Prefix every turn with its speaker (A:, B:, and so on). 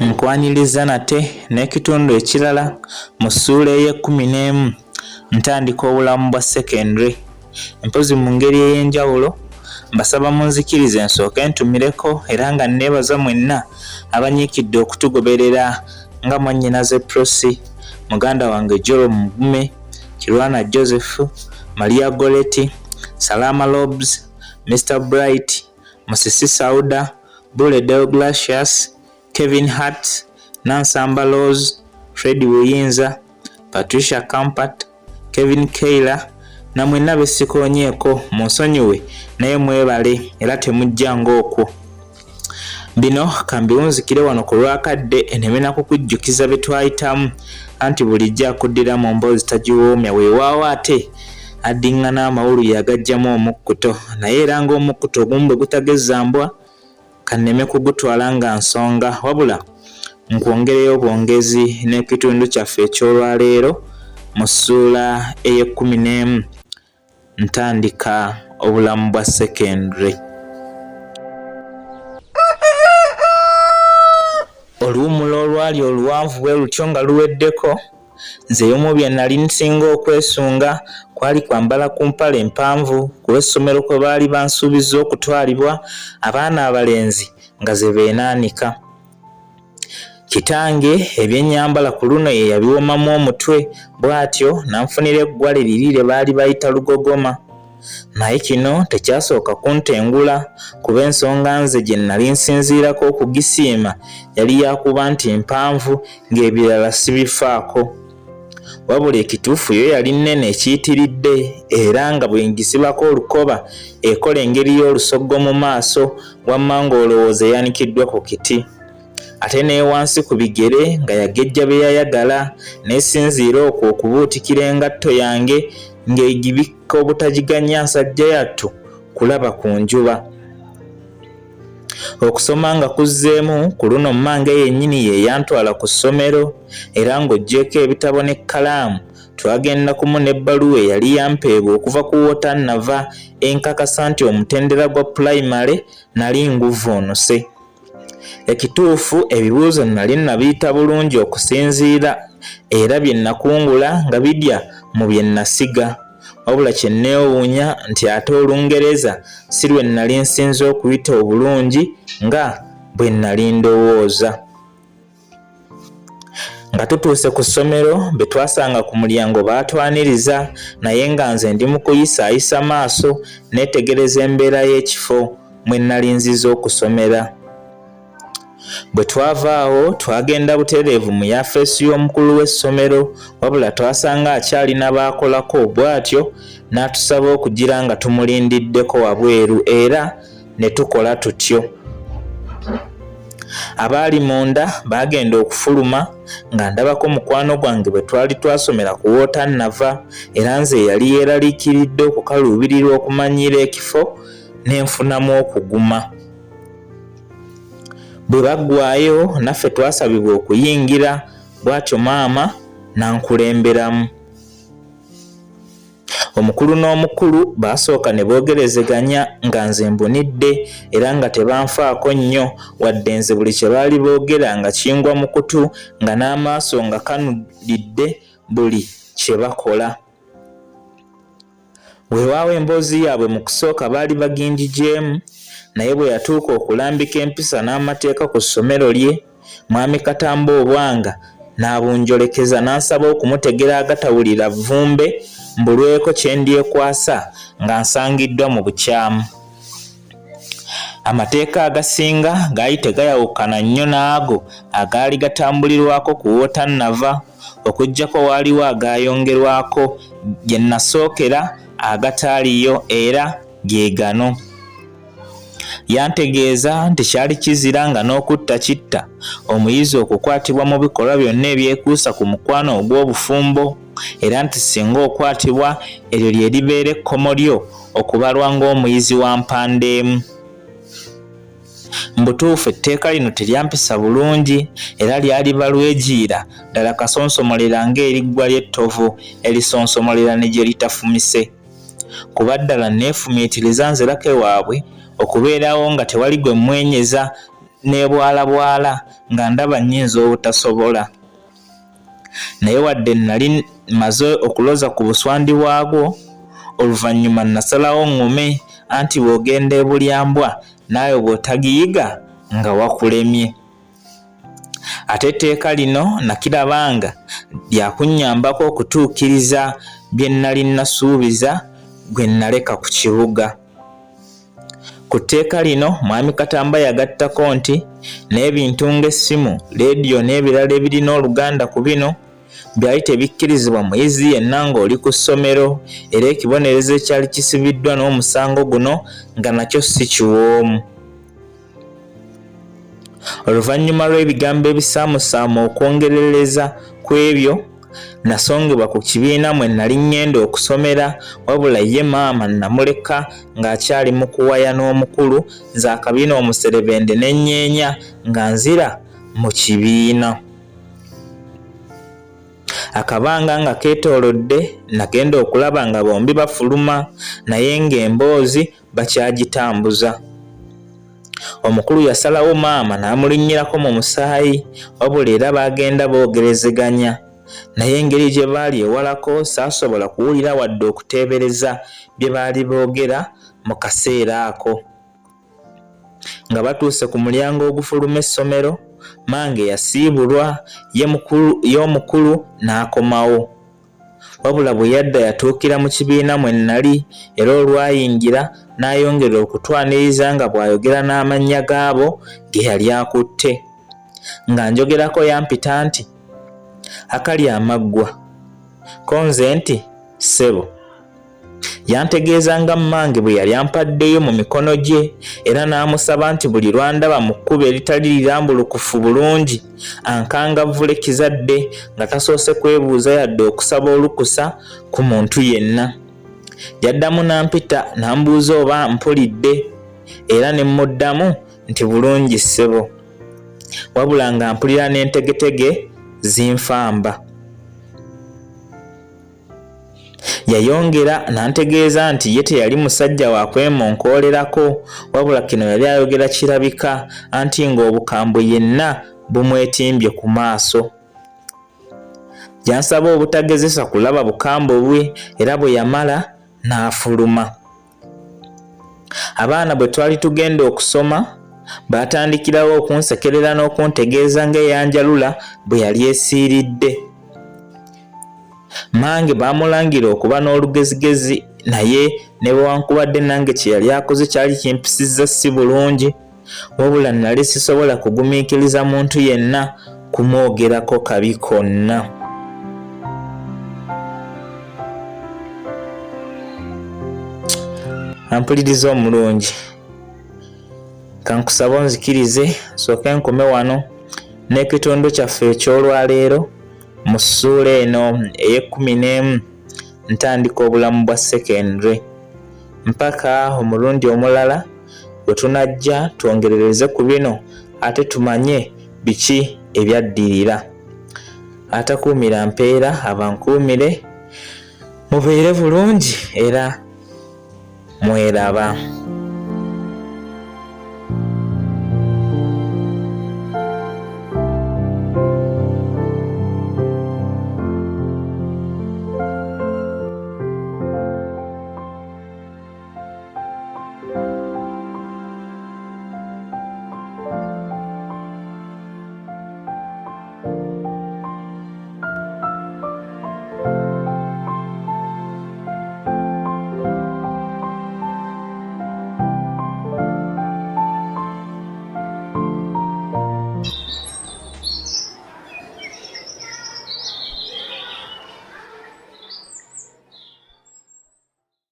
A: nkwaniriza nate n'ekitundu ekirala mu ssuula ey'e11 ntandika obulamu bwa secondary. Mpozi mu ngeri ey'enjawulo mbasaba munzikirize nsooke ntumireko era nga neebaza mwenna abanyiikidde okutugoberera nga mwannyinaze Prosi, muganda wange Jolo Mugume, Kirwana Joseph, Maria Goleti, Salama Lobs, Mr. Bright, Musisi Sauda, Bule Deogracious, Kevin Hart, Nansamba Rose, Fred Buyinza, Patricia Kampat, Kevin Keila na mwenna besikonyeeko munsonyiwe naye mwebale era temujja ng'okwo. Bino kambiwunzikire wano ku lwakadde enemena kukujjukiza bye twayitamu anti bulijjo akuddira mu mboozi tagiwoomya weewaawo ate addiŋŋana amawulu yagajjamu omukkuto naye era ng'omukkuto ogumu bwe gutagezza mbwa kanneme kugutwala nga nsonga wabula nkwongereyo bwongezi n'ekitundu kyaffe eky'olwaleero mu ssuula ey'e11 ntandika obulamu bwa secondary. Oluwummula olwali oluwanvu bwe lutyo nga luweddeko, nze y'omu bye nali nsinga okwesunga kwali kwambala ku mpale empanvu ku essomero kwe baali bansuubiza okutwalibwa abaana abalenzi nga ze beenaanika. Kitange ebyennyambala ku luno ye yabiwomamu omutwe bw'atyo nanfunira eggwale liri lye baali bayita lugogoma. Naye kino tekyasooka kuntengula kuba ensonga nze gye nali nsinziirako okugisiima yali yakuba nti mpanvu ng'ebirala sibifaako. Wabula ekituufu yo yali nnene ekiyitiridde era nga bwe ngisibako olukoba ekola engeri y'olusogo mu maaso wamma ng'olowooza eyanikiddwa ku kiti. Ate ne wansi ku bigere nga yagejja bye yayagala n'esinziira okwo okubuutikira engatto yange ng'egibikka obutagiganya nsajja yattu kulaba ku njuba. Okusoma nga kuzzeemu ku luno mmange yennyini ye yantwala ku ssomero era ng'oggyeko ebitabo n'ekkalaamu twagenda kumu n'ebbaluwa eyali yampeebwa okuva ku wotannava enkakasa nti omutendera gwa pulayimale nali nguvvuunuse. Ekituufu ebibuuzo nali nabiyita bulungi okusinziira era bye nakungula nga bidya mu bye nasiga, wabula kye neewuunya nti ate Olungereza si lwe nali nsinze okuyita obulungi nga bwe nali ndowooza. Nga tutuuse ku ssomero be twasanga ku mulyango baatwaniriza naye nga nze ndi mu kuyisaayisa maaso neetegereza embeera y'ekifo mwe nali nziza okusomera. Bwe twavaawo twagenda butereevu mu yafeesi y'omukulu w'essomero wabula twasanga akyalina baakolako bw'atyo n'atusaba okugira nga tumulindiddeko wabweru era ne tukola tutyo. Abaali munda baagenda okufuluma nga ndabako mukwano gwange bwe twali twasomera ku wotannava era nze yali yeeraliikiridde okukaluubirirwa okumanyiira ekifo n'enfunamu okuguma. Bwe baggwaayo naffe twasabibwa okuyingira bw'atyo maama nankulemberamu. Omukulu n'omukulu baasooka ne boogerezeganya nga nze mbunidde era nga tebanfaako nnyo wadde nze buli kye baali boogera nga kingwa mu kutu nga n'amaaso nga kanulidde buli kye bakola. Weewaawo emboozi yaabwe mu kusooka baali bagindigyemu naye bwe yatuuka okulambika empisa n'amateeka ku ssomero lye mwami Katamba obwanga n'abunjolekeza n'ansaba okumutegera agatawulira vvumbe mbulweko kye ndyekwasa nga nsangiddwa mu bukyamu. Amateeka agasinga gaali tegayawukana nnyo n'ago agaali gatambulirwako ku wotannava okuggyako waaliwo agaayongerwako gye nasookera agataaliyo era ge gano. Yantegeeza nti kyali kizira nga n'okutta kitta omuyizi okukwatibwa mu bikolwa byonna ebyekuusa ku mukwano ogw'obufumbo era nti singa okwatibwa eryo lye libeera ekkomo lyo okubalwa ng'omuyizi wa mpandeemu. Mbutuufu etteeka lino teryampisa bulungi era lyali balwejiira ddala kasonsomolera ng'eriggwa ly'ettovu erisonsomolera ne gye litafumise. Kuba ddala neefumiitiriza nzirako ewaabwe okubeerawo nga tewali gwe mmwenyeza nebwalabwala nga ndaba nnyinza obutasobola. Naye wadde nali maze okuloza ku buswandi bwagwo, oluvannyuma nasalawo ŋŋume anti bw'ogenda ebulyambwa naawe bw'otagiyiga nga wakulemye. Ate etteeka lino nakirabanga lyakunnyambako okutuukiriza bye nnali nasuubiza gwe naleka ku kibuga. Ku tteeka lino mwami Katamba yagattako nti n'ebintu ng'essimu, leediyo n'ebirala ebirina oluganda ku bino byali tebikkirizibwa muyizi yenna ng'oli ku ssomero, era ekibonerezo ekyali kisibiddwa n'omusango guno nga nakyo si kiwoomu. Oluvannyuma lw'ebigambo ebisaamusaamu okwongerereza ku ebyo, nasongebwa ku kibiina mwe nali ngenda okusomera, wabula ye maama namuleka ng'akyali mu kuwaya n'omukulu, nze akabiina omuserebende ne nnyeenya nga nzira mu kibiina. Akabanga nga keetoolodde nagenda okulaba nga bombi bafuluma, naye ng'emboozi bakyagitambuza. Omukulu yasalawo maama n'amulinnyirako mu musaayi, wabula era baagenda boogerezeganya, naye engeri gye baali ewalako saasobola kuwulira wadde okuteebereza bye baali boogera mu kaseera ako. Nga batuuse ku mulyango ogufuluma essomero, mange yasiibulwa, ye omukulu n'akomawo. Wabula bwe yadda yatuukira mu kibiina mwe nnali, era olwayingira n'ayongera okutwaniriza nga bw'ayogera n'amannya gaabo ge yali akutte. Nga njogerako yampita nti, "Akali amaggwa." Ko nze nti, "Ssebo." Yantegeeza nga mmange bwe yali ampaddeyo mu mikono gye, era n'amusaba nti buli lwandaba mu kkubo eritali lirambulukufu bulungi ankangavvule kizadde, nga tasoose kwebuuza yadde okusaba olukusa ku muntu yenna. Yaddamu n'ampita n'ambuuza oba mpulidde, era ne mmuddamu nti bulungi ssebo, wabula nga mpulira n'entegetege zinfamba. Yayongera n'antegeeza nti ye teyali musajja wa kwemonkoolerako, wabula kino yali ayogera kirabika, anti ng'obukambwe yenna bumwetimbye ku maaso. Yansaba obutagezesa kulaba bukambwe bwe, era bwe yamala n'afuluma. Abaana bwe twali tugenda okusoma baatandikirawo okunsekerera n'okuntegeeza ng'eyanjalula bwe yali esiiridde. Mange baamulangira okuba n'olugezigezi, naye ne bwewankubadde nange kye yali akoze kyali kimpisizza si bulungi, wabula nali sisobola kugumiikiriza muntu yenna kumwogerako kabi konna. Ampuliriza omulungi, kankusaba onzikirize nsooke nkome wano n'ekitundu kyaffe eky'olwaleero mu ssuula eno ey'e11 ntandika obulamu bwa secondary, mpaka omulundi omulala bwe tunajja twongerereze ku bino ate tumanye biki ebyaddirira. Atakuumira mpeera abankuumire, mubeere bulungi era mweraba.